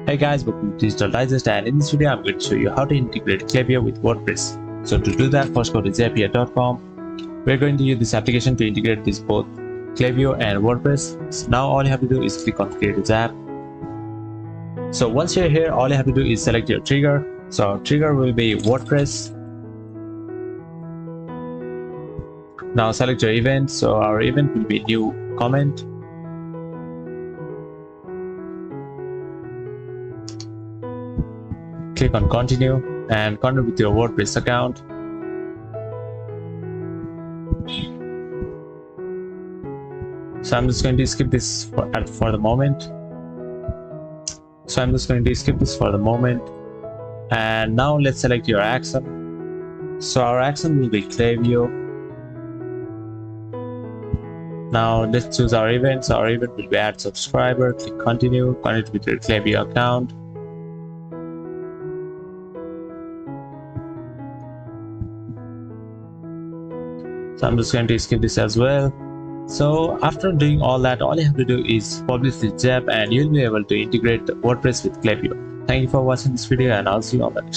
Hey guys, welcome to Digital Digest, and in this video I'm going to show you how to integrate Klaviyo with WordPress. So to do that, first go to zapier.com. We're going to use this application to integrate this both Klaviyo and WordPress. So now all you have to do is click on Create a Zap. So once you're here, all you have to do is select your trigger. So our trigger will be WordPress. Now select your event. So our event will be new comment. Click on continue and continue with your WordPress account. So I'm just going to skip this for the moment. And now let's select your action. So our action will be Klaviyo. Now let's choose our event. So our event will be add subscriber. Click continue, connect with your Klaviyo account. So I'm just going to skip this as well. So after doing all that, all you have to do is publish this zap and you'll be able to integrate WordPress with Klaviyo. Thank you for watching this video, and I'll see you on the next one.